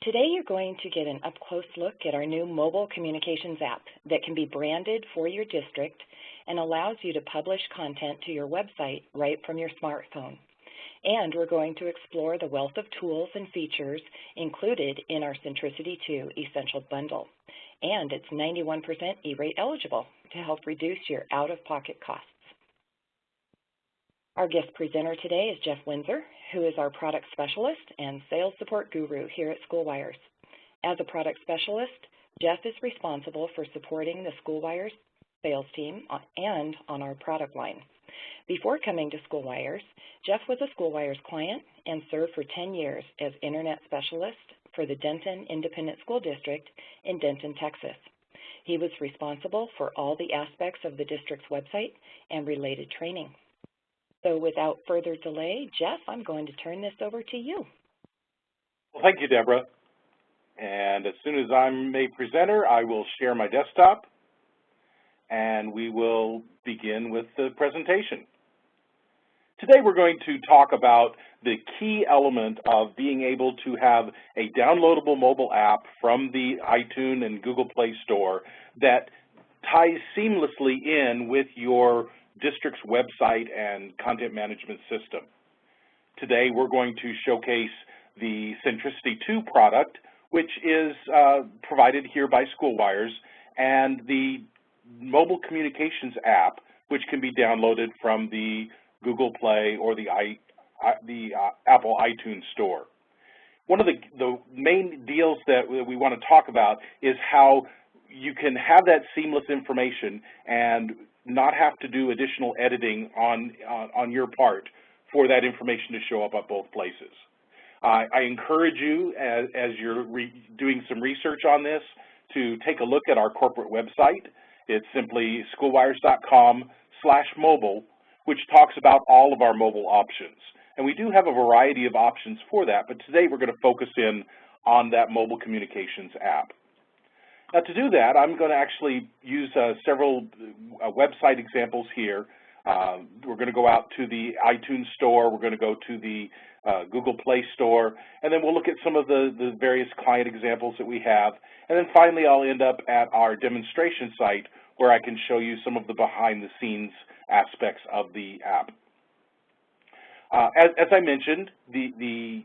Today you're going to get an up-close look at our new mobile communications app that can be branded for your district and allows you to publish content to your website right from your smartphone. And we're going to explore the wealth of tools and features included in our Centricity2 Essential Bundle. And it's 91% E-rate eligible to help reduce your out-of-pocket costs. Our guest presenter today is Jeff Windsor, who is our product specialist and sales support guru here at SchoolWires. As a product specialist, Jeff is responsible for supporting the SchoolWires sales team and on our product line. Before coming to SchoolWires, Jeff was a SchoolWires client and served for 10 years as Internet Specialist for the Denton Independent School District in Denton, Texas. He was responsible for all the aspects of the district's website and related training. So without further delay, Jeff, I'm going to turn this over to you. Well, thank you, Deborah. And as soon as I'm a presenter, I will share my desktop, and we will begin with the presentation. Today we're going to talk about the key element of being able to have a downloadable mobile app from the iTunes and Google Play Store that ties seamlessly in with your district's website and content management system. Today we're going to showcase the Centricity2 product, which is provided here by SchoolWires, and the mobile communications app, which can be downloaded from the Google Play or the Apple iTunes Store. One of the main deals that we want to talk about is how you can have that seamless information and not have to do additional editing on your part for that information to show up at both places. I encourage you, as you're doing some research on this, to take a look at our corporate website. It's simply schoolwires.com/mobile, which talks about all of our mobile options. And we do have a variety of options for that, but today we're going to focus in on that mobile communications app. Now, to do that, I'm going to actually use several website examples here. We're going to go out to the iTunes Store, we're going to go to the Google Play Store, and then we'll look at some of the various client examples that we have. And then finally, I'll end up at our demonstration site where I can show you some of the behind-the-scenes aspects of the app. As I mentioned, the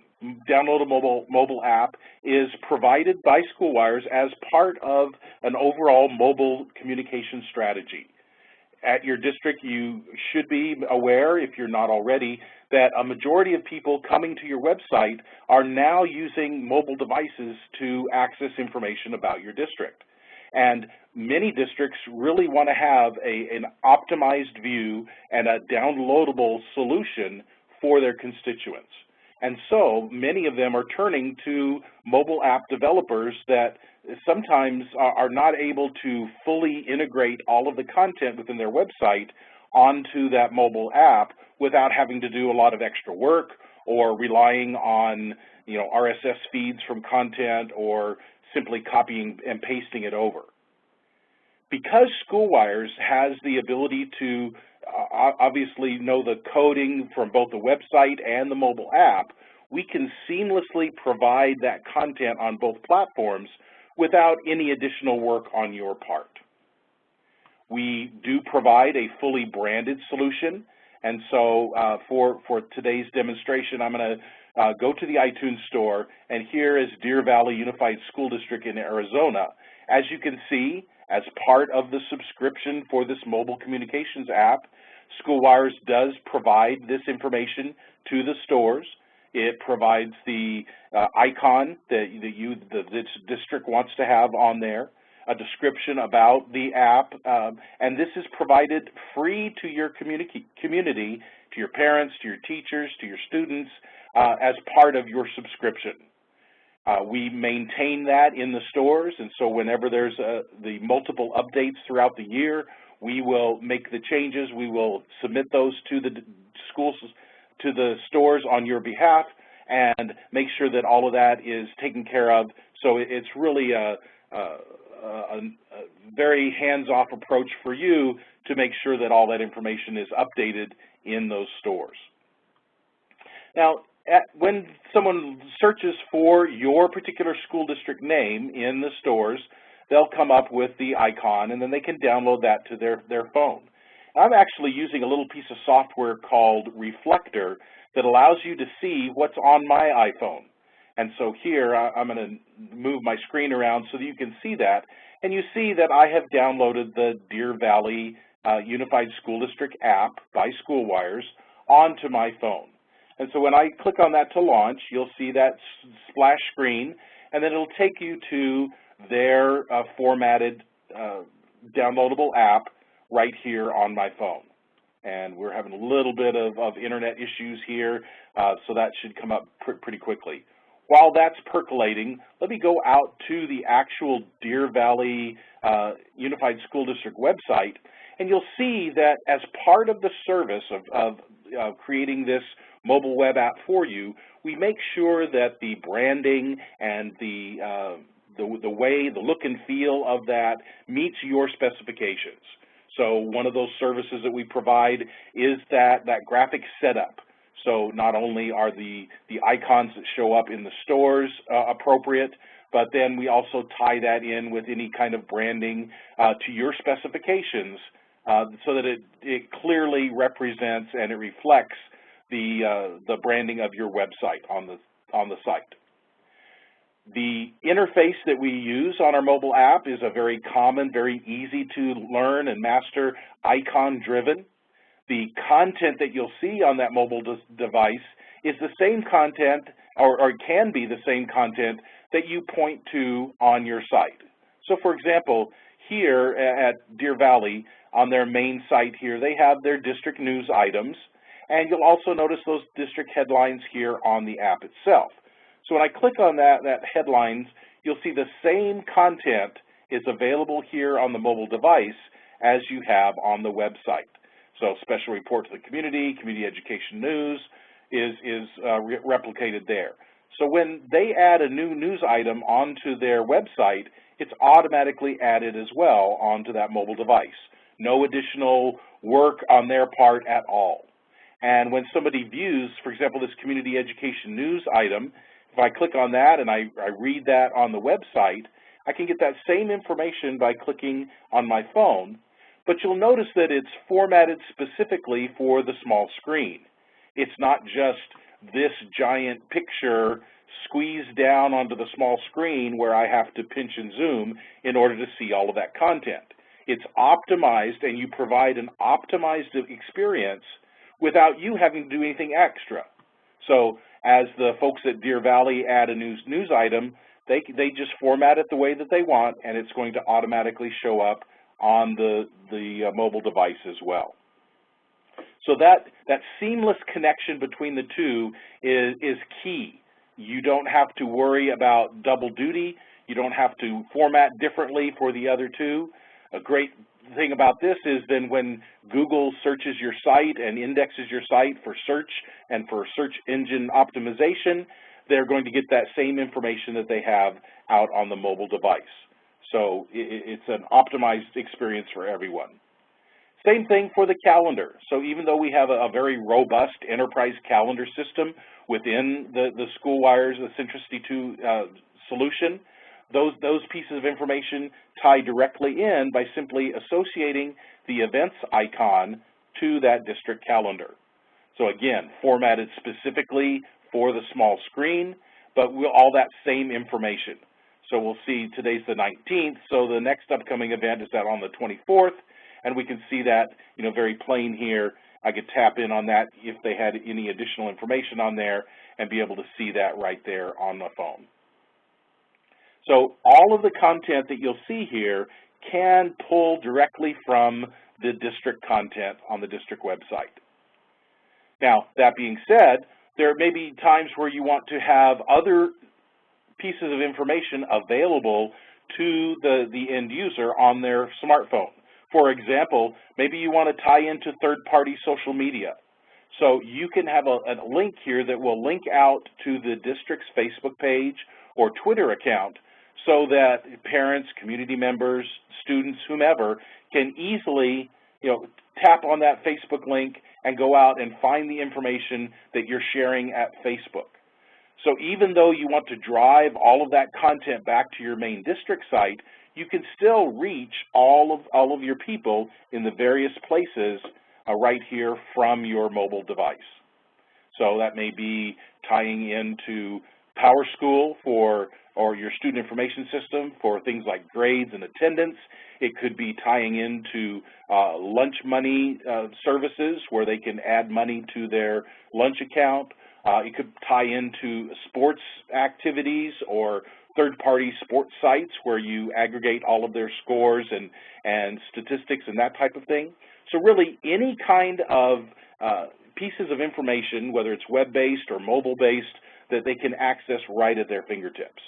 downloadable mobile app is provided by SchoolWires as part of an overall mobile communication strategy. At your district, you should be aware, if you're not already, that a majority of people coming to your website are now using mobile devices to access information about your district. And many districts really want to have an optimized view and a downloadable solution for their constituents. And so many of them are turning to mobile app developers that sometimes are not able to fully integrate all of the content within their website onto that mobile app without having to do a lot of extra work or relying on, RSS feeds from content or simply copying and pasting it over. Because SchoolWires has the ability to obviously know the coding from both the website and the mobile app, we can seamlessly provide that content on both platforms without any additional work on your part. We do provide a fully branded solution, and so for today's demonstration, I'm going to go to the iTunes Store, and here is Deer Valley Unified School District in Arizona. As you can see, as part of the subscription for this mobile communications app, SchoolWires does provide this information to the stores. It provides the icon that the district wants to have on there, a description about the app, and this is provided free to your community, to your parents, to your teachers, to your students, as part of your subscription. We maintain that in the stores, and so whenever there's the multiple updates throughout the year, we will make the changes. We will submit those to the schools, to the stores on your behalf, and make sure that all of that is taken care of. So it's really a very hands-off approach for you to make sure that all that information is updated in those stores. Now, when someone searches for your particular school district name in the stores, they'll come up with the icon, and then they can download that to their phone. I'm actually using a little piece of software called Reflector that allows you to see what's on my iPhone. And so here, I'm going to move my screen around so that you can see that. And you see that I have downloaded the Deer Valley Unified School District app by SchoolWires onto my phone. And so when I click on that to launch, you'll see that splash screen, and then it'll take you to their formatted downloadable app right here on my phone. And we're having a little bit of internet issues here, so that should come up pretty quickly. While that's percolating, let me go out to the actual Deer Valley Unified School District website, and you'll see that as part of the service of creating this mobile web app for you, we make sure that the branding and the way, the look and feel of that meets your specifications. So one of those services that we provide is that graphic setup. So not only are the icons that show up in the stores appropriate, but then we also tie that in with any kind of branding to your specifications so that it clearly represents and it reflects the branding of your website on the site. The interface that we use on our mobile app is a very common, very easy to learn and master icon-driven. The content that you'll see on that mobile device is the same content, or can be the same content that you point to on your site. So for example, here at Deer Valley, on their main site here, they have their district news items, and you'll also notice those district headlines here on the app itself. So when I click on that headlines, you'll see the same content is available here on the mobile device as you have on the website. So special report to the community education news is replicated there. So when they add a new news item onto their website, it's automatically added as well onto that mobile device. No additional work on their part at all. And when somebody views, for example, this community education news item, if I click on that and I read that on the website, I can get that same information by clicking on my phone, but you'll notice that it's formatted specifically for the small screen. It's not just this giant picture squeezed down onto the small screen where I have to pinch and zoom in order to see all of that content. It's optimized, and you provide an optimized experience without you having to do anything extra. So as the folks at Deer Valley add a news item, they just format it the way that they want, and it's going to automatically show up on the mobile device as well. So that seamless connection between the two is key. You don't have to worry about double duty. You don't have to format differently for the other two. A great thing about this is then when Google searches your site and indexes your site for search and for search engine optimization, they're going to get that same information that they have out on the mobile device. So it's an optimized experience for everyone. Same thing for the calendar. So even though we have a very robust enterprise calendar system within the SchoolWires, the Centricity2 solution, those pieces of information tie directly in by simply associating the events icon to that district calendar. So again, formatted specifically for the small screen, but all that same information. So we'll see today's the 19th, so the next upcoming event is that on the 24th, and we can see that, very plain here. I could tap in on that if they had any additional information on there and be able to see that right there on the phone. So all of the content that you'll see here can pull directly from the district content on the district website. Now, that being said, there may be times where you want to have other pieces of information available to the end user on their smartphone. For example, maybe you want to tie into third-party social media. So you can have a link here that will link out to the district's Facebook page or Twitter account so that parents, community members, students, whomever, can easily tap on that Facebook link and go out and find the information that you're sharing at Facebook. So even though you want to drive all of that content back to your main district site, you can still reach all of your people in the various places right here from your mobile device. So that may be tying into PowerSchool or your student information system for things like grades and attendance. It could be tying into lunch money services where they can add money to their lunch account. It could tie into sports activities or third-party sports sites where you aggregate all of their scores and statistics and that type of thing. So really any kind of pieces of information, whether it's web-based or mobile-based, that they can access right at their fingertips.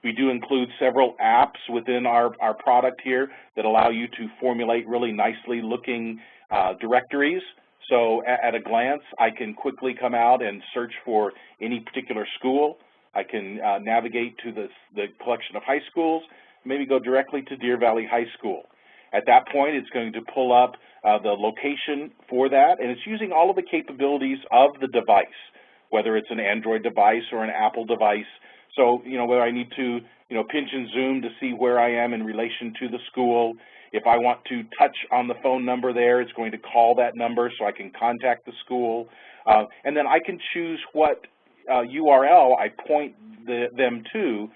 We do include several apps within our product here that allow you to formulate really nicely looking directories. So at a glance, I can quickly come out and search for any particular school. I can navigate to the collection of high schools, maybe go directly to Deer Valley High School. At that point, it's going to pull up the location for that, and it's using all of the capabilities of the device, whether it's an Android device or an Apple device. So, whether I need to, pinch and zoom to see where I am in relation to the school. If I want to touch on the phone number there, it's going to call that number so I can contact the school. And then I can choose what URL I point them to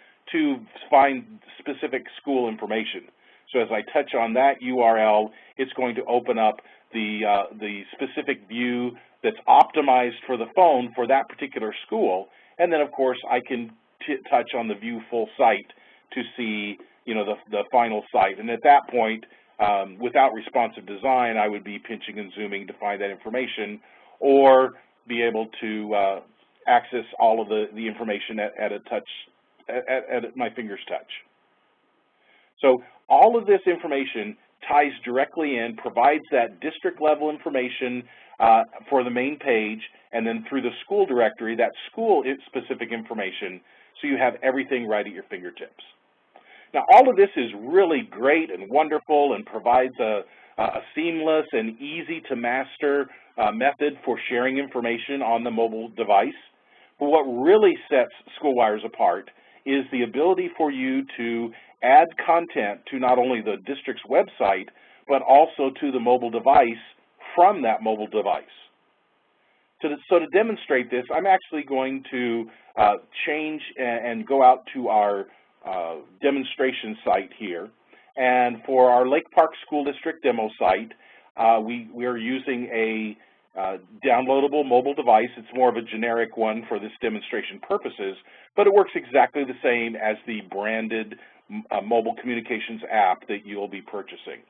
find specific school information. So as I touch on that URL, it's going to open up the specific view that's optimized for the phone for that particular school. And then, of course, I can touch on the view full site to see, the final site. And at that point, without responsive design, I would be pinching and zooming to find that information, or be able to access all of the information at my finger's touch. So all of this information ties directly in, provides that district level information for the main page, and then through the school directory, that school specific information, so you have everything right at your fingertips. Now, all of this is really great and wonderful and provides a seamless and easy to master method for sharing information on the mobile device. But what really sets SchoolWires apart is the ability for you to add content to not only the district's website, but also to the mobile device from that mobile device. So to demonstrate this, I'm actually going to change and go out to our demonstration site here. And for our Lake Park School District demo site, we are using a downloadable mobile device. It's more of a generic one for this demonstration purposes, but it works exactly the same as the branded mobile communications app that you'll be purchasing.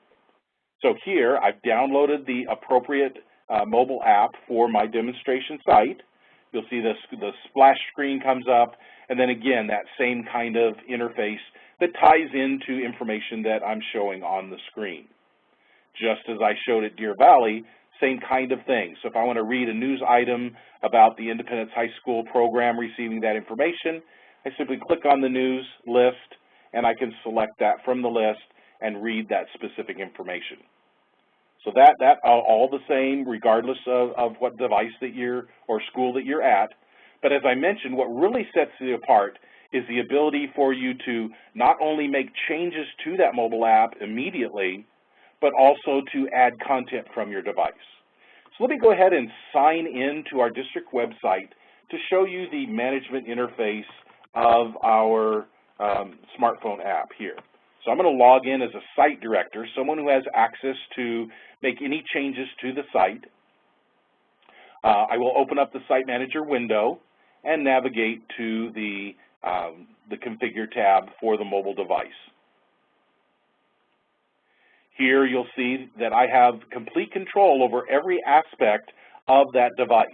So here, I've downloaded the appropriate mobile app for my demonstration site. You'll see the splash screen comes up, and then again, that same kind of interface that ties into information that I'm showing on the screen. Just as I showed at Deer Valley, same kind of thing. So if I want to read a news item about the Independence High School program receiving that information, I simply click on the news list, and I can select that from the list and read that specific information. So that all the same, regardless of what device that you're or school that you're at. But as I mentioned, what really sets it apart is the ability for you to not only make changes to that mobile app immediately, but also to add content from your device. So let me go ahead and sign in to our district website to show you the management interface of our smartphone app here. So I'm going to log in as a site director, someone who has access to make any changes to the site. I will open up the Site Manager window and navigate to the Configure tab for the mobile device. Here you'll see that I have complete control over every aspect of that device.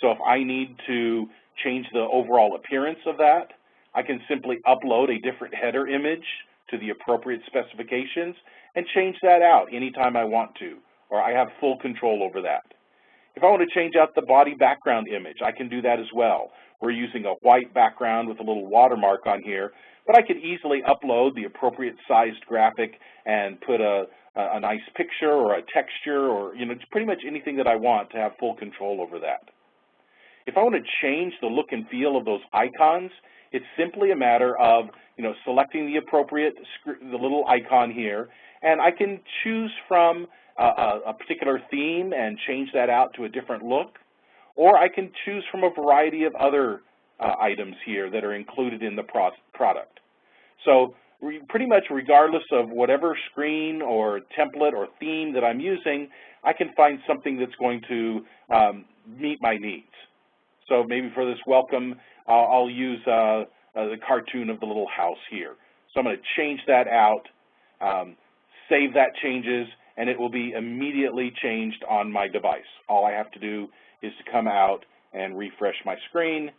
So if I need to change the overall appearance of that, I can simply upload a different header image to the appropriate specifications and change that out anytime I want to, or I have full control over that. If I want to change out the body background image, I can do that as well. We're using a white background with a little watermark on here, but I could easily upload the appropriate sized graphic and put a a nice picture or a texture, or it's pretty much anything that I want to have full control over that. If I want to change the look and feel of those icons, it's simply a matter of selecting the appropriate the little icon here, and I can choose from a particular theme and change that out to a different look, or I can choose from a variety of other items here that are included in the product. So pretty much regardless of whatever screen or template or theme that I'm using, I can find something that's going to meet my needs. So maybe for this welcome, I'll use the cartoon of the little house here. So I'm going to change that out, save that changes, and it will be immediately changed on my device. All I have to do is to come out and refresh my screen,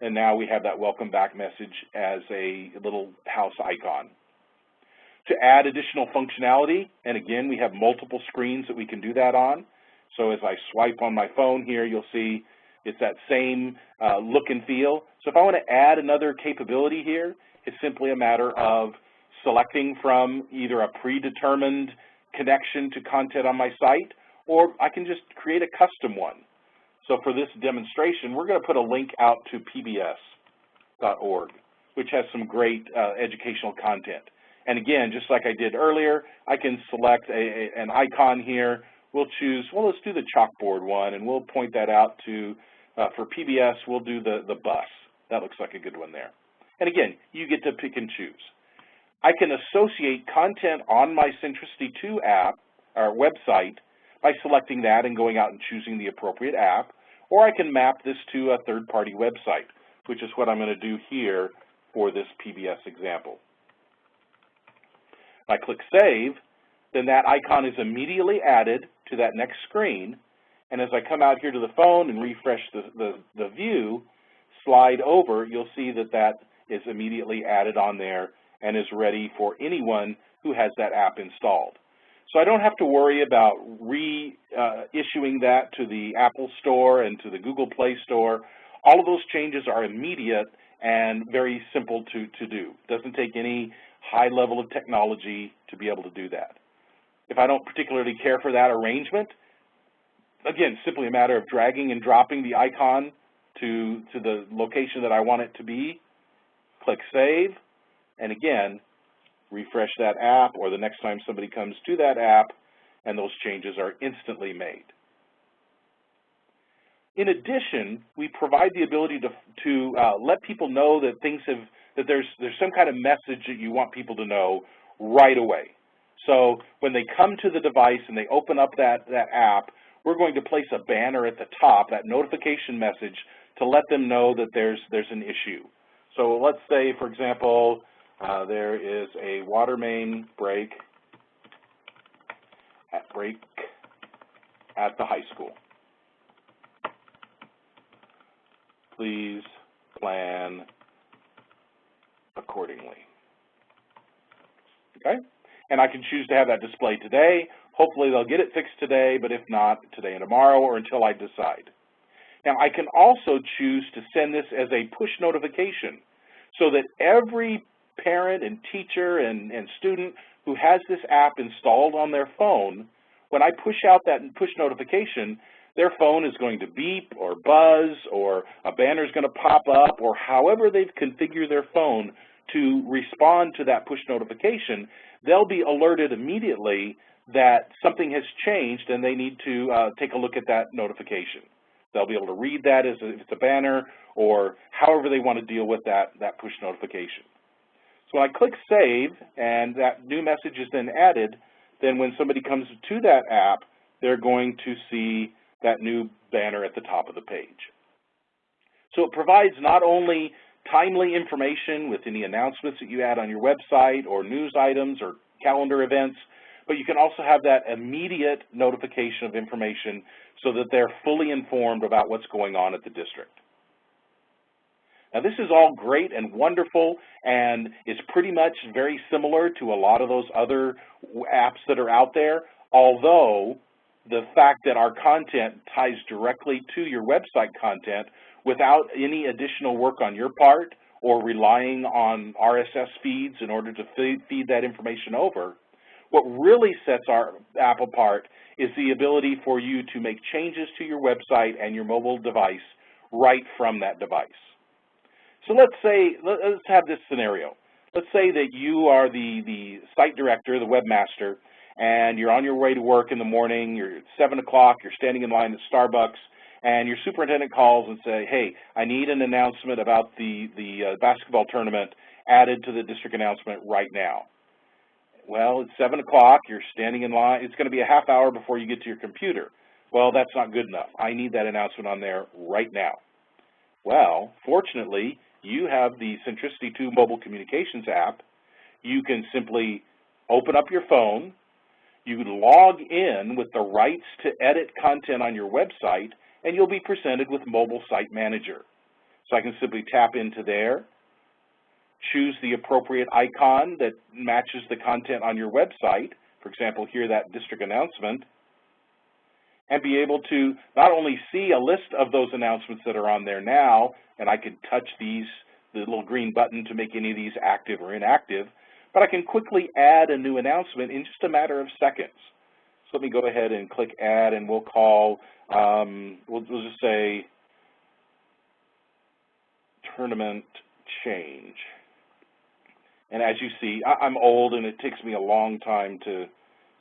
and now we have that welcome back message as a little house icon. To add additional functionality, and again, we have multiple screens that we can do that on. So as I swipe on my phone here, you'll see it's that same look and feel. So if I want to add another capability here, it's simply a matter of selecting from either a predetermined connection to content on my site, or I can just create a custom one. So for this demonstration, we're going to put a link out to pbs.org, which has some great educational content. And again, just like I did earlier, I can select an icon here. We'll choose, well, let's do the chalkboard one, and we'll point that out to, for PBS, we'll do the bus. That looks like a good one there. And again, you get to pick and choose. I can associate content on my Centricity2 app, or website, by selecting that and going out and choosing the appropriate app, or I can map this to a third-party website, which is what I'm going to do here for this PBS example. If I click Save, then that icon is immediately added to that next screen, and as I come out here to the phone and refresh the view, slide over, you'll see that that is immediately added on there and is ready for anyone who has that app installed. So I don't have to worry about reissuing that to the Apple Store and to the Google Play Store. All of those changes are immediate and very simple to do. It doesn't take any high level of technology to be able to do that. If I don't particularly care for that arrangement, again, simply a matter of dragging and dropping the icon to the location that I want it to be, click Save, and again, refresh that app, or the next time somebody comes to that app, and those changes are instantly made. In addition, we provide the ability to let people know that that there's some kind of message that you want people to know right away. So when they come to the device and they open up that app, we're going to place a banner at the top, that notification message, to let them know that there's an issue. So let's say, for example, there is a water main break at the high school. Please plan accordingly. Okay? And I can choose to have that displayed today. Hopefully they'll get it fixed today, but if not, today and tomorrow, or until I decide. Now, I can also choose to send this as a push notification so that every parent and teacher and student who has this app installed on their phone, when I push out that push notification, their phone is going to beep or buzz, or a banner is going to pop up, or however they've configured their phone to respond to that push notification, they'll be alerted immediately that something has changed and they need to take a look at that notification. They'll be able to read that as if it's a banner, or however they want to deal with that push notification. So when I click Save and that new message is then added, then when somebody comes to that app, they're going to see that new banner at the top of the page. So it provides not only timely information with any announcements that you add on your website or news items or calendar events, but you can also have that immediate notification of information so that they're fully informed about what's going on at the district. Now, this is all great and wonderful, and is pretty much very similar to a lot of those other apps that are out there, although the fact that our content ties directly to your website content without any additional work on your part or relying on RSS feeds in order to feed that information over, What really sets our app apart is the ability for you to make changes to your website and your mobile device right from that device. So let's have this scenario. Let's say that you are the site director, the webmaster, and you're on your way to work in the morning, you're at 7 o'clock, you're standing in line at Starbucks, and your superintendent calls and say, hey, I need an announcement about the basketball tournament added to the district announcement right now. Well, it's 7 o'clock, you're standing in line, it's going to be a half hour before you get to your computer. Well, that's not good enough. I need that announcement on there right now. Well, fortunately, you have the Centricity2 mobile communications app. You can simply open up your phone, you can log in with the rights to edit content on your website, and you'll be presented with Mobile Site Manager. So I can simply tap into there, choose the appropriate icon that matches the content on your website, for example, here that district announcement, and be able to not only see a list of those announcements that are on there now, and I can touch the little green button to make any of these active or inactive, but I can quickly add a new announcement in just a matter of seconds. So let me go ahead and click Add, and we'll call, we'll just say Tournament Change. And as you see, I'm old, and it takes me a long time to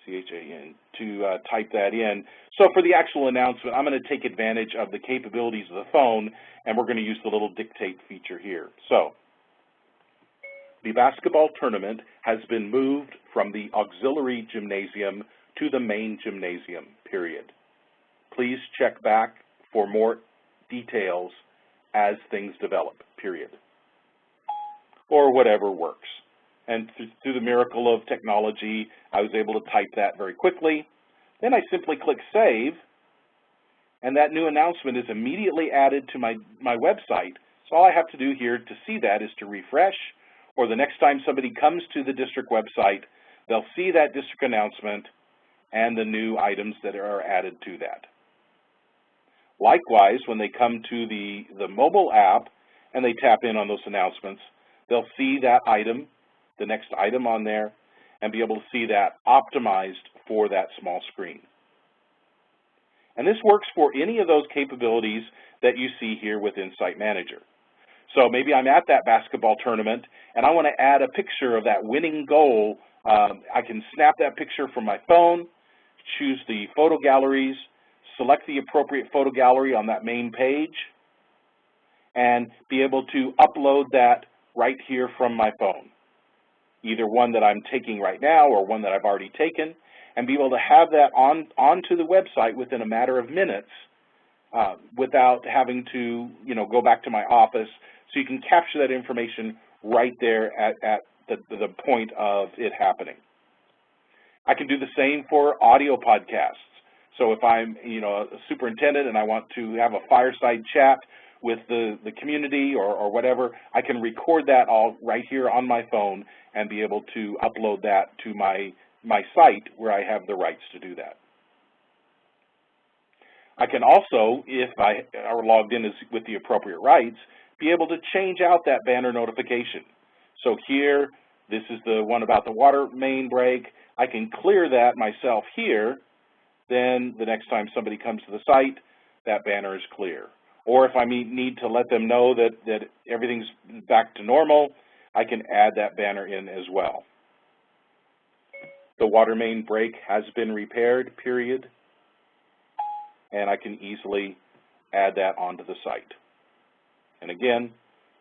C-H-A-N to type that in. So for the actual announcement, I'm going to take advantage of the capabilities of the phone, and we're going to use the little dictate feature here. So the basketball tournament has been moved from the auxiliary gymnasium to the main gymnasium, period. Please check back for more details as things develop, period. Or whatever works. And through the miracle of technology, I was able to type that very quickly. Then I simply click Save, and that new announcement is immediately added to my website. So all I have to do here to see that is to refresh, or the next time somebody comes to the district website, they'll see that district announcement and the new items that are added to that. Likewise, when they come to the mobile app and they tap in on those announcements, they'll see that item, the next item on there, and be able to see that optimized for that small screen. And this works for any of those capabilities that you see here within Site Manager. So maybe I'm at that basketball tournament, and I want to add a picture of that winning goal. I can snap that picture from my phone, choose the photo galleries, select the appropriate photo gallery on that main page, and be able to upload that right here from my phone, either one that I'm taking right now or one that I've already taken, and be able to have that onto the website within a matter of minutes without having to, go back to my office. So you can capture that information right there at the point of it happening. I can do the same for audio podcasts. So if I'm, a superintendent and I want to have a fireside chat with the community or whatever, I can record that all right here on my phone and be able to upload that to my site where I have the rights to do that. I can also, if I are logged in with the appropriate rights, be able to change out that banner notification. So here, this is the one about the water main break. I can clear that myself here. Then the next time somebody comes to the site, that banner is clear. Or if I need to let them know that everything's back to normal, I can add that banner in as well. The water main break has been repaired, period. And I can easily add that onto the site. And again,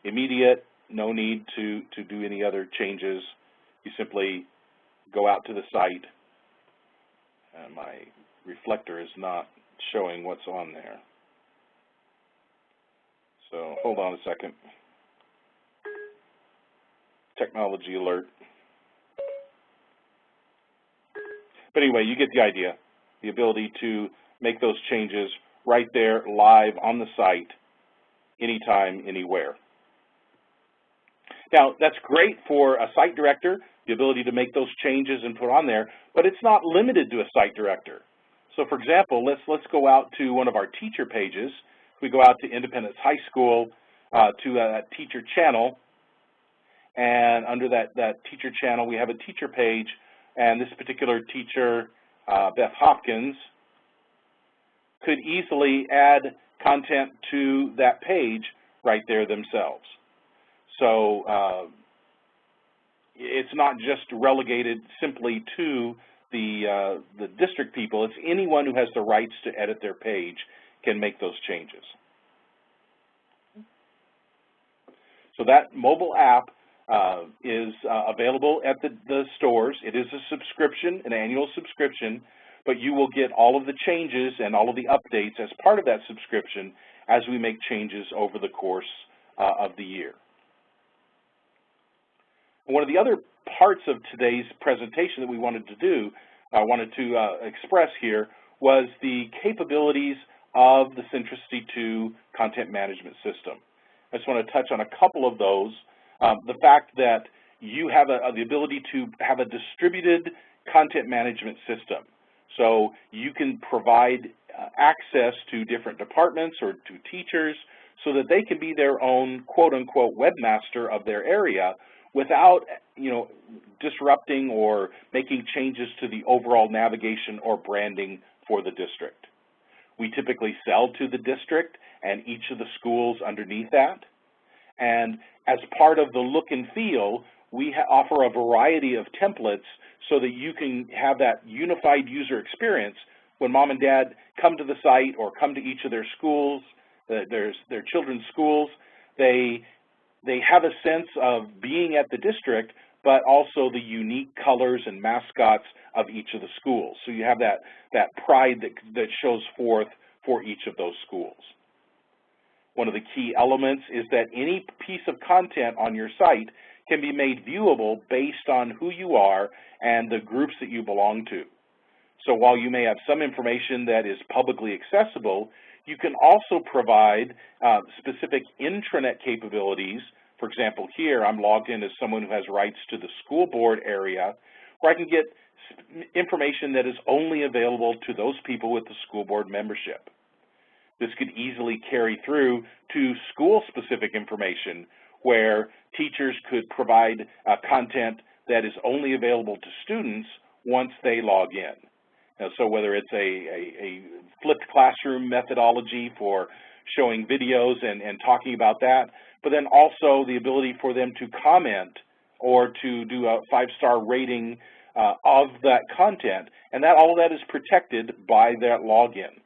immediate, no need to do any other changes. You simply go out to the site, and my reflector is not showing what's on there. So hold on a second. Technology alert. But anyway, you get the idea. The ability to make those changes right there live on the site, anytime, anywhere. Now, that's great for a site director, the ability to make those changes and put on there, but it's not limited to a site director. So for example, let's go out to one of our teacher pages. We go out to Independence High School to a teacher channel, and under that teacher channel, we have a teacher page and this particular teacher, Beth Hopkins, could easily add content to that page right there themselves. So it's not just relegated simply to the district people. It's anyone who has the rights to edit their page can make those changes. So that mobile app is available at the stores. It is a subscription, an annual subscription, but you will get all of the changes and all of the updates as part of that subscription as we make changes over the course of the year. One of the other parts of today's presentation that we wanted to do, wanted to express here, was the capabilities of the Centricity2 content management system. I just want to touch on a couple of those. The fact that you have the ability to have a distributed content management system. So you can provide access to different departments or to teachers so that they can be their own quote-unquote webmaster of their area without, disrupting or making changes to the overall navigation or branding for the district. We typically sell to the district and each of the schools underneath that. And as part of the look and feel, we offer a variety of templates so that you can have that unified user experience when mom and dad come to the site or come to each of their schools, their children's schools. They have a sense of being at the district, but also the unique colors and mascots of each of the schools. So you have that pride that shows forth for each of those schools. One of the key elements is that any piece of content on your site can be made viewable based on who you are and the groups that you belong to. So while you may have some information that is publicly accessible, you can also provide specific intranet capabilities. For example, here I'm logged in as someone who has rights to the school board area, where I can get information that is only available to those people with the school board membership. This could easily carry through to school-specific information, where teachers could provide content that is only available to students once they log in. Now, so whether it's a flipped classroom methodology for showing videos and talking about that, but then also the ability for them to comment or to do a 5-star rating of that content, and all of that is protected by that login.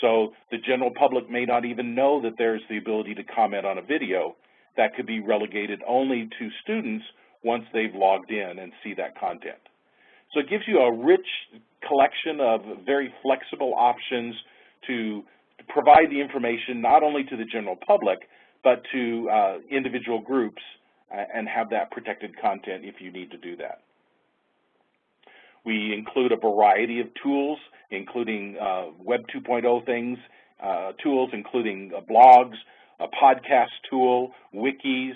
So the general public may not even know that there's the ability to comment on a video. That could be relegated only to students once they've logged in and see that content. So it gives you a rich collection of very flexible options to provide the information not only to the general public, but to individual groups and have that protected content if you need to do that. We include a variety of tools, including Web 2.0 things, tools including blogs, a podcast tool, wikis,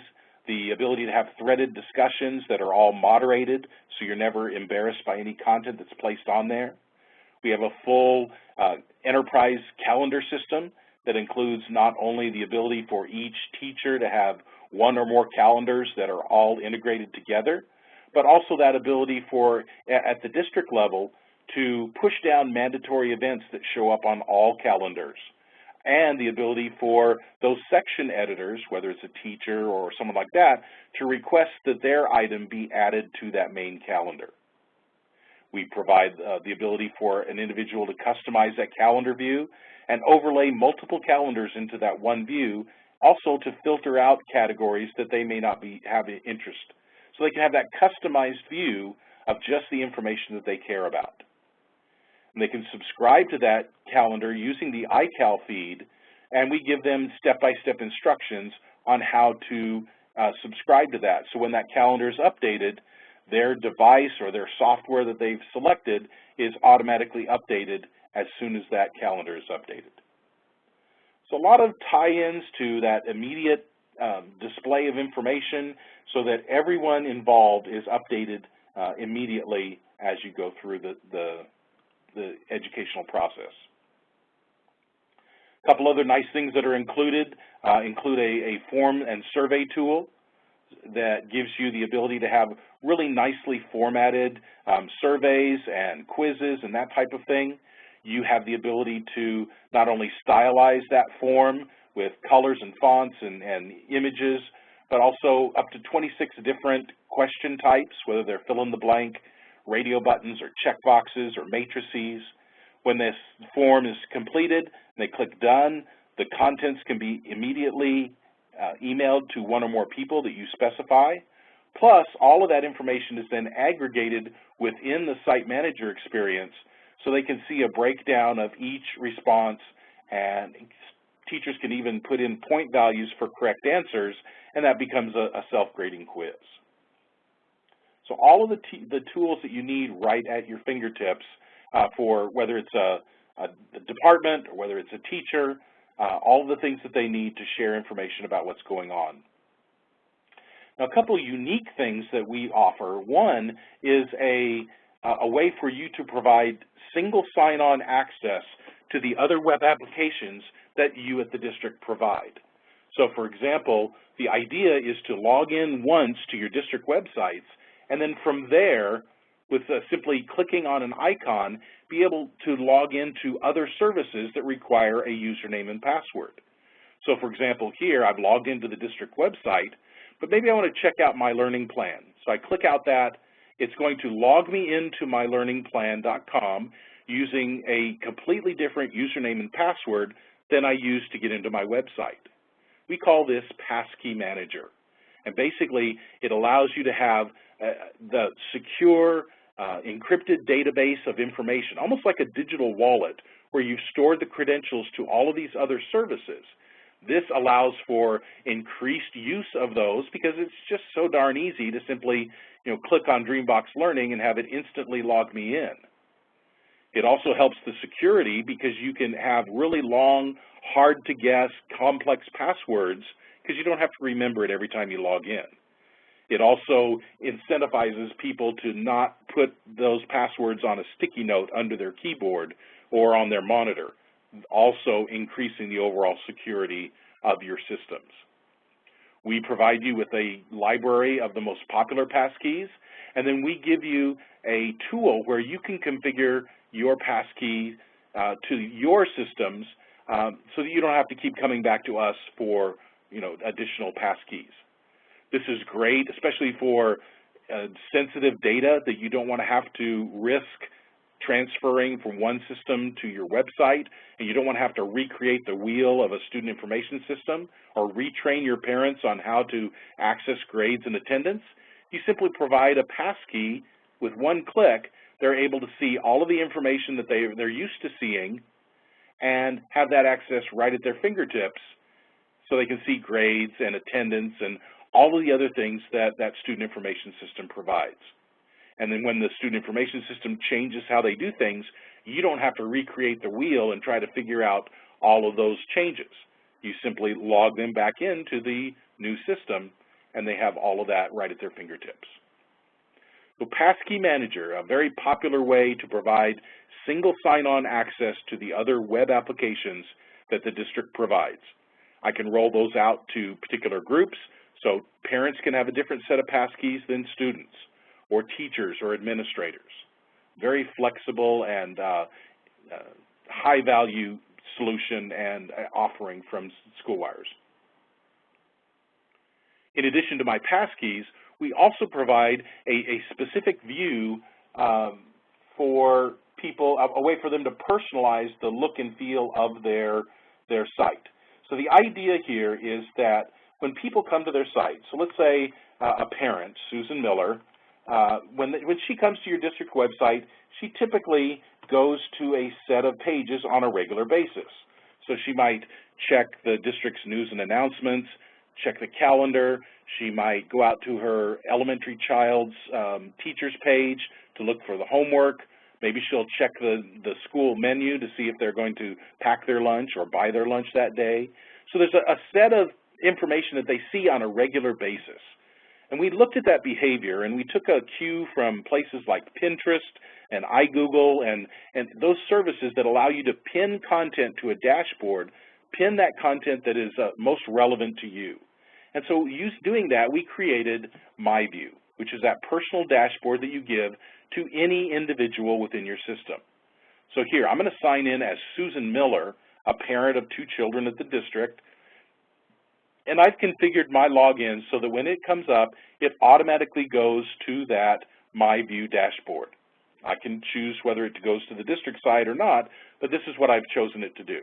the ability to have threaded discussions that are all moderated so you're never embarrassed by any content that's placed on there. We have a full enterprise calendar system that includes not only the ability for each teacher to have one or more calendars that are all integrated together, but also that ability for, at the district level, to push down mandatory events that show up on all calendars, and the ability for those section editors, whether it's a teacher or someone like that, to request that their item be added to that main calendar. We provide the ability for an individual to customize that calendar view and overlay multiple calendars into that one view, also to filter out categories that they may not have interest. So they can have that customized view of just the information that they care about. And they can subscribe to that calendar using the iCal feed, and we give them step-by-step instructions on how to subscribe to that. So when that calendar is updated, their device or their software that they've selected is automatically updated as soon as that calendar is updated. So a lot of tie-ins to that immediate display of information so that everyone involved is updated immediately as you go through the educational process. A couple other nice things that are include a form and survey tool. that gives you the ability to have really nicely formatted surveys and quizzes and that type of thing. You have the ability to not only stylize that form with colors and fonts and images, but also up to 26 different question types, whether they're fill-in-the-blank, radio buttons, or checkboxes, or matrices. When this form is completed and they click Done, the contents can be immediately emailed to one or more people that you specify. Plus, all of that information is then aggregated within the Site Manager experience so they can see a breakdown of each response, and teachers can even put in point values for correct answers, and that becomes a self-grading quiz. So all of the tools that you need right at your fingertips for whether it's a department or whether it's a teacher, all of the things that they need to share information about what's going on. Now, a couple of unique things that we offer. One is a way for you to provide single sign-on access to the other web applications that you at the district provide. So, for example, the idea is to log in once to your district websites, and then from there, with simply clicking on an icon, be able to log into other services that require a username and password. So, for example, here I've logged into the district website, but maybe I want to check out My Learning Plan. So I click out that. It's going to log me into mylearningplan.com using a completely different username and password than I use to get into my website. We call this Passkey Manager. And basically, it allows you to have the secure, encrypted database of information, almost like a digital wallet where you've stored the credentials to all of these other services. This allows for increased use of those because it's just so darn easy to simply, click on Dreambox Learning and have it instantly log me in. It also helps the security because you can have really long, hard-to-guess, complex passwords because you don't have to remember it every time you log in. It also incentivizes people to not put those passwords on a sticky note under their keyboard or on their monitor, also increasing the overall security of your systems. We provide you with a library of the most popular passkeys, and then we give you a tool where you can configure your passkey to your systems so that you don't have to keep coming back to us for additional passkeys. This is great, especially for sensitive data that you don't want to have to risk transferring from one system to your website, and you don't want to have to recreate the wheel of a student information system or retrain your parents on how to access grades and attendance. You simply provide a passkey. With one click, they're able to see all of the information that they're used to seeing and have that access right at their fingertips so they can see grades and attendance and all of the other things that that student information system provides. And then when the student information system changes how they do things, you don't have to recreate the wheel and try to figure out all of those changes. You simply log them back into the new system, and they have all of that right at their fingertips. So Passkey Manager, a very popular way to provide single sign-on access to the other web applications that the district provides. I can roll those out to particular groups, so parents can have a different set of passkeys than students, or teachers or administrators. Very flexible and high-value solution and offering from SchoolWires. In addition to my passkeys, we also provide a specific view for people, a way for them to personalize the look and feel of their site. So the idea here is that when people come to their site, so let's say a parent, Susan Miller, when she comes to your district website, she typically goes to a set of pages on a regular basis. So she might check the district's news and announcements, check the calendar. She might go out to her elementary child's teacher's page to look for the homework. Maybe she'll check the school menu to see if they're going to pack their lunch or buy their lunch that day. So there's a set of information that they see on a regular basis. And we looked at that behavior, and we took a cue from places like Pinterest and iGoogle and those services that allow you to pin content to a dashboard, pin that content that is most relevant to you. And so doing that, we created My View, which is that personal dashboard that you give to any individual within your system. So here, I'm going to sign in as Susan Miller, a parent of 2 children at the district, and I've configured my login so that when it comes up, it automatically goes to that My View dashboard. I can choose whether it goes to the district side or not, but this is what I've chosen it to do.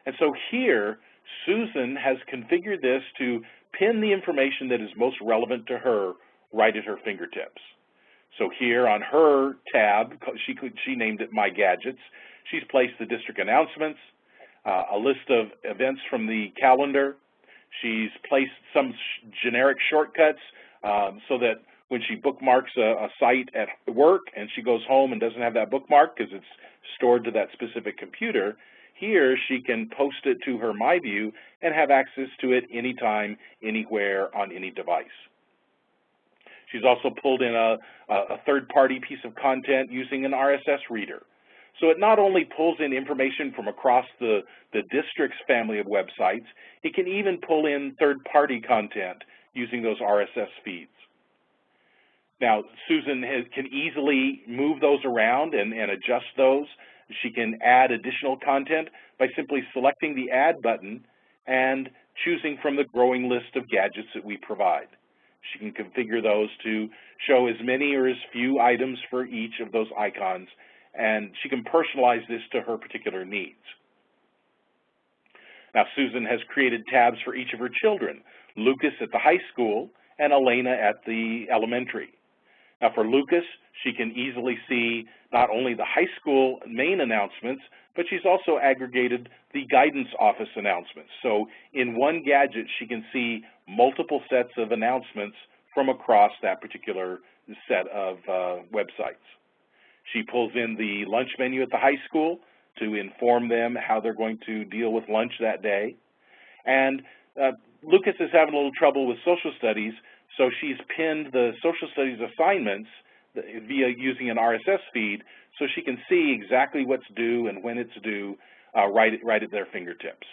And so here, Susan has configured this to pin the information that is most relevant to her right at her fingertips. So here on her tab, she named it My Gadgets, she's placed the district announcements, a list of events from the calendar. She's placed some generic shortcuts so that when she bookmarks a site at work and she goes home and doesn't have that bookmark because it's stored to that specific computer, here she can post it to her My View and have access to it anytime, anywhere, on any device. She's also pulled in a third-party piece of content using an RSS reader. So it not only pulls in information from across the district's family of websites, it can even pull in third-party content using those RSS feeds. Now, Susan can easily move those around and adjust those. She can add additional content by simply selecting the Add button and choosing from the growing list of gadgets that we provide. She can configure those to show as many or as few items for each of those icons, and she can personalize this to her particular needs. Now, Susan has created tabs for each of her children, Lucas at the high school and Elena at the elementary. Now, for Lucas, she can easily see not only the high school main announcements, but she's also aggregated the guidance office announcements. So in one gadget, she can see multiple sets of announcements from across that particular set of websites. She pulls in the lunch menu at the high school to inform them how they're going to deal with lunch that day. And Lucas is having a little trouble with social studies, so she's pinned the social studies assignments via using an RSS feed so she can see exactly what's due and when it's due right at their fingertips.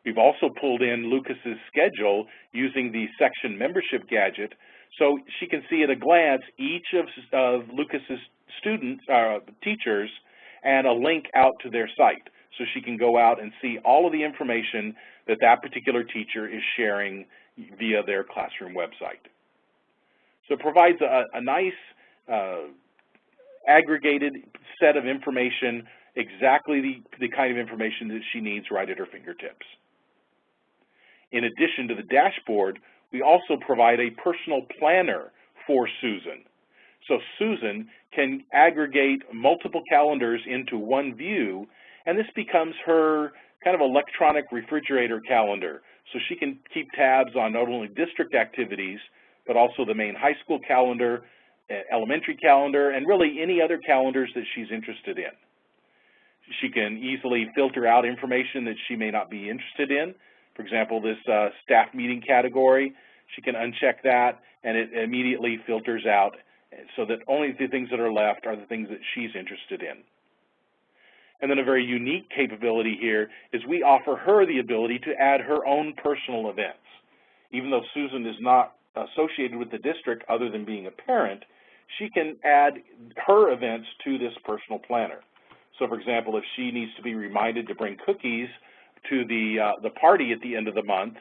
We've also pulled in Lucas's schedule using the section membership gadget so she can see at a glance each of Lucas's teachers and a link out to their site so she can go out and see all of the information that that particular teacher is sharing via their classroom website. So it provides a nice aggregated set of information, exactly the kind of information that she needs right at her fingertips. In addition to the dashboard, we also provide a personal planner for Susan. So Susan can aggregate multiple calendars into one view, and this becomes her kind of electronic refrigerator calendar. So she can keep tabs on not only district activities, but also the main high school calendar, elementary calendar, and really any other calendars that she's interested in. She can easily filter out information that she may not be interested in. For example, this staff meeting category, she can uncheck that and it immediately filters out so that only the things that are left are the things that she's interested in. And then a very unique capability here is we offer her the ability to add her own personal events. Even though Susan is not associated with the district other than being a parent, she can add her events to this personal planner. So for example, if she needs to be reminded to bring cookies to the party at the end of the month,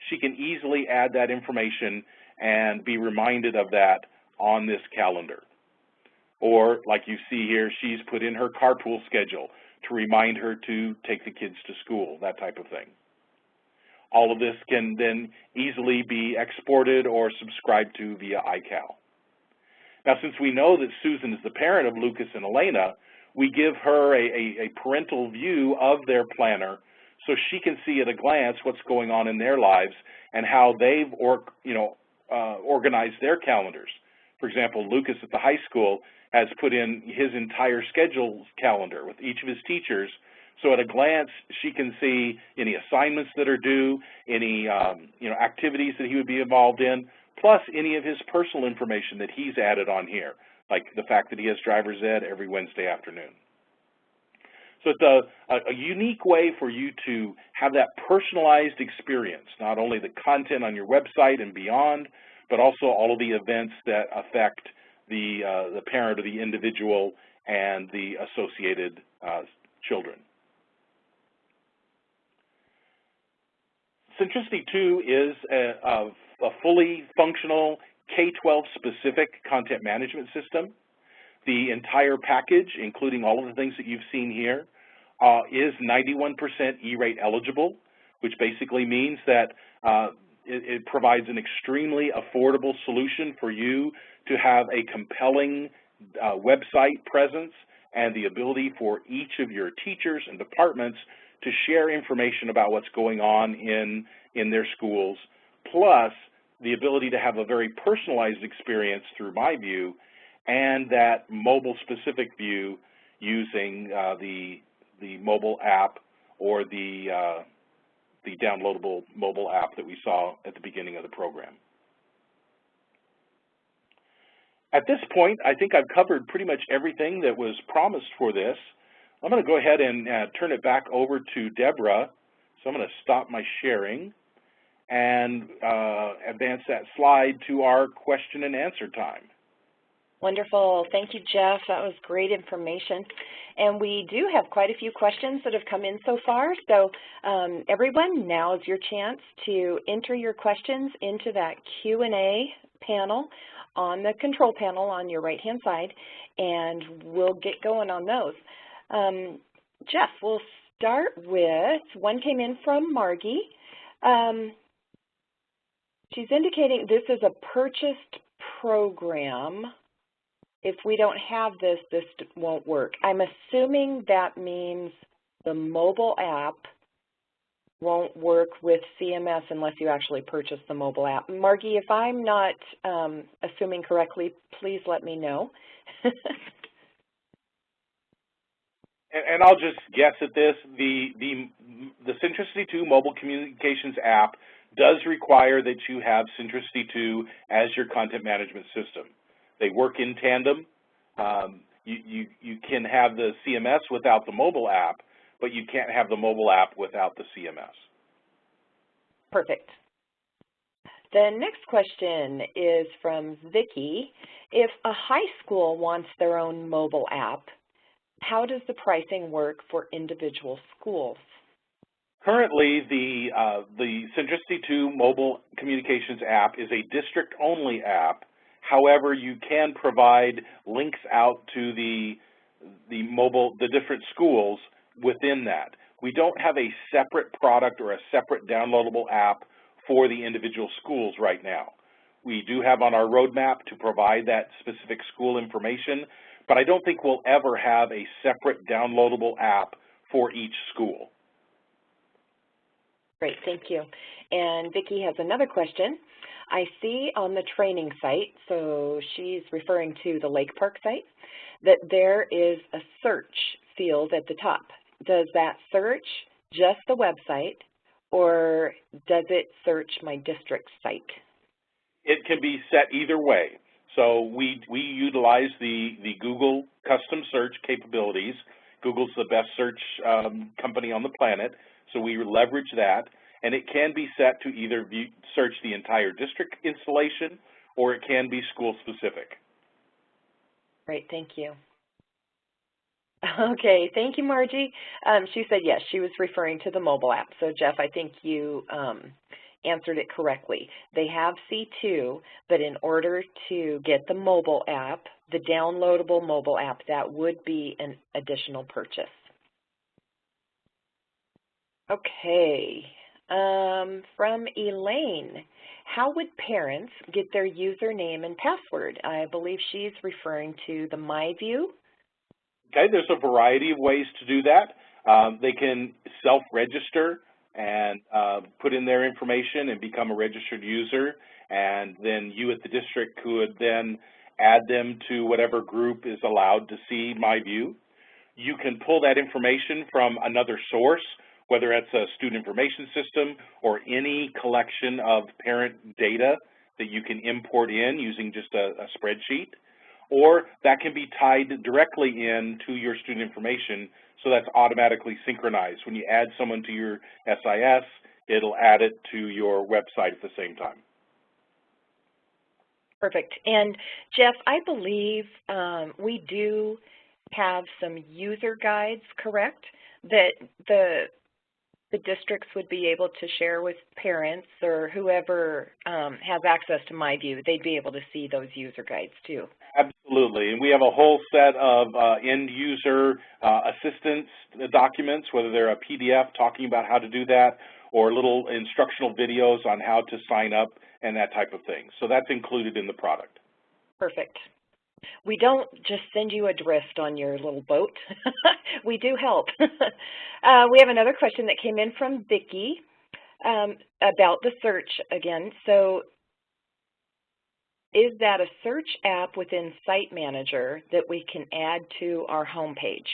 she can easily add that information and be reminded of that on this calendar. Or like you see here, she's put in her carpool schedule to remind her to take the kids to school, that type of thing. All of this can then easily be exported or subscribed to via iCal. Now, since we know that Susan is the parent of Lucas and Elena, we give her a parental view of their planner so she can see at a glance what's going on in their lives and how they've organized their calendars. For example, Lucas at the high school has put in his entire schedule calendar with each of his teachers, so at a glance she can see any assignments that are due, any activities that he would be involved in, plus any of his personal information that he's added on here, like the fact that he has driver's ed every Wednesday afternoon. So it's a unique way for you to have that personalized experience, not only the content on your website and beyond, but also all of the events that affect the parent or the individual and the associated children. Centricity2 is a fully functional K-12 specific content management system. The entire package, including all of the things that you've seen here, is 91% E-rate eligible, which basically means that it provides an extremely affordable solution for you to have a compelling website presence and the ability for each of your teachers and departments to share information about what's going on in their schools, plus the ability to have a very personalized experience through My View and that mobile-specific view using the mobile app or the downloadable mobile app that we saw at the beginning of the program. At this point, I think I've covered pretty much everything that was promised for this. I'm going to go ahead and turn it back over to Deborah. So I'm going to stop my sharing and advance that slide to our question and answer time. Wonderful. Thank you, Jeff. That was great information. And we do have quite a few questions that have come in so far. So everyone, now is your chance to enter your questions into that Q&A panel on the control panel on your right-hand side, and we'll get going on those. Jeff, we'll start with, one came in from Margie. She's indicating this is a purchased program. If we don't have this, this won't work. I'm assuming that means the mobile app won't work with CMS unless you actually purchase the mobile app. Margie, if I'm not assuming correctly, please let me know. And I'll just guess at this, the Centricity2 mobile communications app does require that you have Centricity2 as your content management system. They work in tandem. You can have the CMS without the mobile app, but you can't have the mobile app without the CMS. Perfect. The next question is from Vicki. If a high school wants their own mobile app, how does the pricing work for individual schools? Currently, the Centricity2 mobile communications app is a district-only app. However, you can provide links out to the different schools within that. We don't have a separate product or a separate downloadable app for the individual schools right now. We do have on our roadmap to provide that specific school information, but I don't think we'll ever have a separate downloadable app for each school. Great, thank you. And Vicki has another question. I see on the training site, so she's referring to the Lake Park site, that there is a search field at the top. Does that search just the website, or does it search my district site? It can be set either way. So we utilize the Google custom search capabilities. Google's the best search company on the planet, so we leverage that. And it can be set to either search the entire district installation, or it can be school-specific. Great, thank you. Okay, thank you, Margie. She said yes, she was referring to the mobile app. So, Jeff, I think you answered it correctly. They have C2, but in order to get the mobile app, the downloadable mobile app, that would be an additional purchase. Okay. From Elaine, how would parents get their username and password? I believe she's referring to the My View. Okay, there's a variety of ways to do that. They can self-register and put in their information and become a registered user, and then you at the district could then add them to whatever group is allowed to see My View. You can pull that information from another source, whether it's a student information system or any collection of parent data that you can import in using just a spreadsheet. or that can be tied directly in to your student information, so that's automatically synchronized. When you add someone to your SIS, it'll add it to your website at the same time. Perfect. And Jeff, I believe we do have some user guides, correct, that the districts would be able to share with parents or whoever has access to MyView. They'd be able to see those user guides too. Absolutely, and we have a whole set of end-user assistance documents, whether they're a PDF talking about how to do that or little instructional videos on how to sign up and that type of thing. So that's included in the product. Perfect. We don't just send you adrift on your little boat. We do help. We have another question that came in from Vicki about the search again. So is that a search app within Site Manager that we can add to our home page?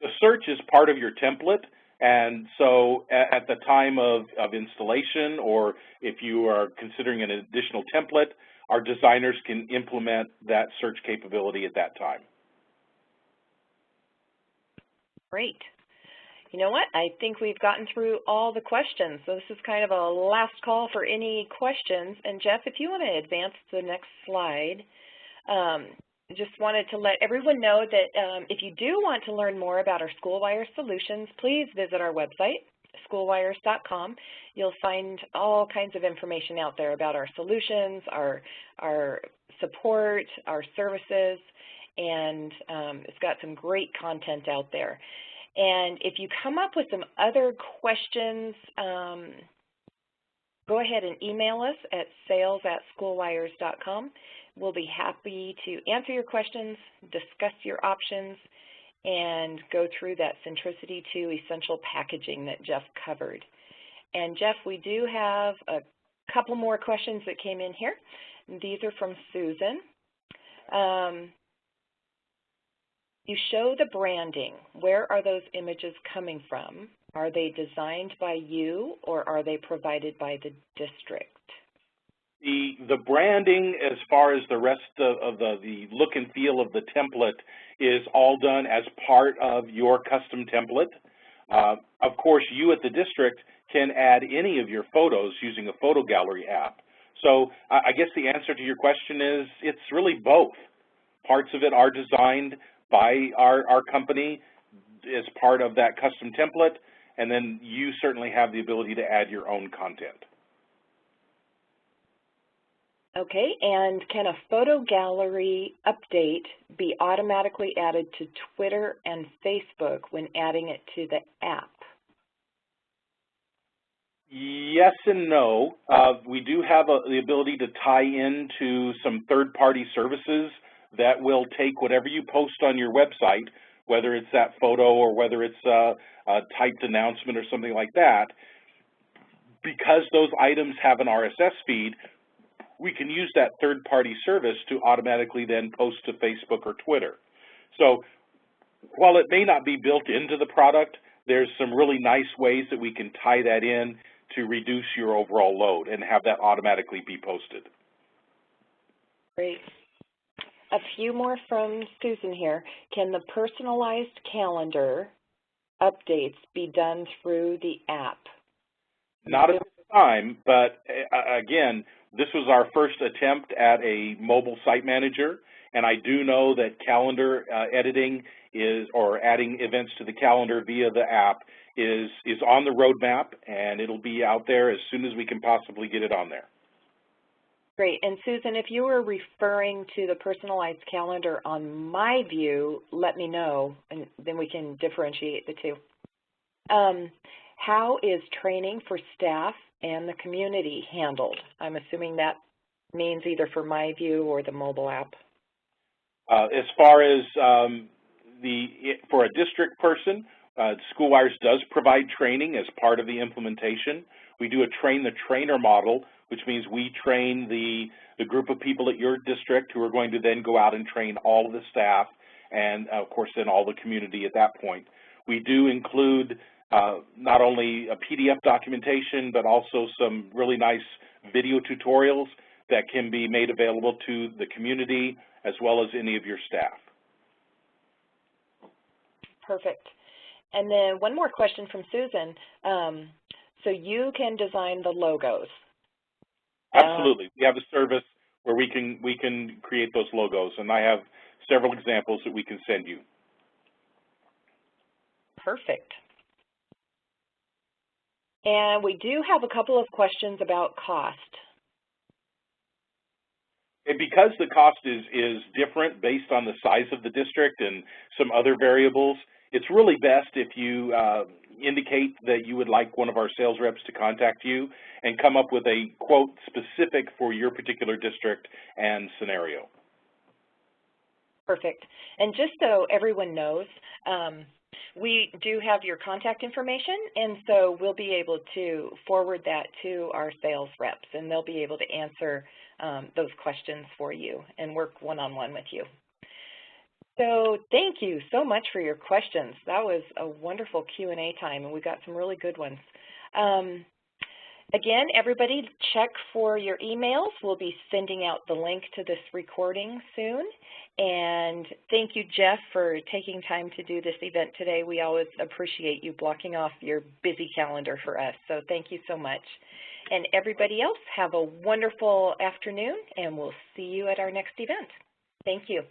The search is part of your template, and so at the time of installation, or if you are considering an additional template, our designers can implement that search capability at that time. Great. You know what? I think we've gotten through all the questions. So this is kind of a last call for any questions. And Jeff, if you want to advance to the next slide, just wanted to let everyone know that if you do want to learn more about our SchoolWire solutions, please visit our website, schoolwires.com. You'll find all kinds of information out there about our solutions, our support, our services, and it's got some great content out there. And if you come up with some other questions, go ahead and email us at sales@schoolwires.com. We'll be happy to answer your questions, discuss your options, and go through that Centricity2 essential packaging that Jeff covered. And Jeff, we do have a couple more questions that came in here. These are from Susan. You show the branding. Where are those images coming from? Are they designed by you, or are they provided by the district? The branding, as far as the rest of the look and feel of the template, is all done as part of your custom template. Of course, you at the district can add any of your photos using a photo gallery app. So I guess the answer to your question is it's really both. Parts of it are designed by our company as part of that custom template, and then you certainly have the ability to add your own content. Okay, and can a photo gallery update be automatically added to Twitter and Facebook when adding it to the app? Yes and no. We do have the ability to tie into some third-party services that will take whatever you post on your website, whether it's that photo or whether it's a typed announcement or something like that. Because those items have an RSS feed, we can use that third-party service to automatically then post to Facebook or Twitter. So while it may not be built into the product, there's some really nice ways that we can tie that in to reduce your overall load and have that automatically be posted. Great. A few more from Susan here. Can the personalized calendar updates be done through the app? Not at this time, but again, this was our first attempt at a mobile site manager, and I do know that calendar editing or adding events to the calendar via the app is on the roadmap, and it'll be out there as soon as we can possibly get it on there. Great. And Susan, if you were referring to the personalized calendar on MyView, let me know, and then we can differentiate the two. How is training for staff and the community handled? I'm assuming that means either for MyView or the mobile app. As far as for a district person, SchoolWires does provide training as part of the implementation. We do a train the trainer model, which means we train the group of people at your district who are going to then go out and train all of the staff and, of course, then all the community at that point. We do include not only a PDF documentation, but also some really nice video tutorials that can be made available to the community as well as any of your staff. Perfect. And then one more question from Susan. So you can design the logos. Absolutely. We have a service where we can create those logos, and I have several examples that we can send you. Perfect. And we do have a couple of questions about cost. And because the cost is different based on the size of the district and some other variables, it's really best if you indicate that you would like one of our sales reps to contact you and come up with a quote specific for your particular district and scenario. Perfect. And just so everyone knows, we do have your contact information, and so we'll be able to forward that to our sales reps, and they'll be able to answer those questions for you and work one-on-one with you. So thank you so much for your questions. That was a wonderful Q&A time, and we got some really good ones. Again, everybody check for your emails. We'll be sending out the link to this recording soon. And thank you, Jeff, for taking time to do this event today. We always appreciate you blocking off your busy calendar for us. So thank you so much. And everybody else, have a wonderful afternoon, and we'll see you at our next event. Thank you.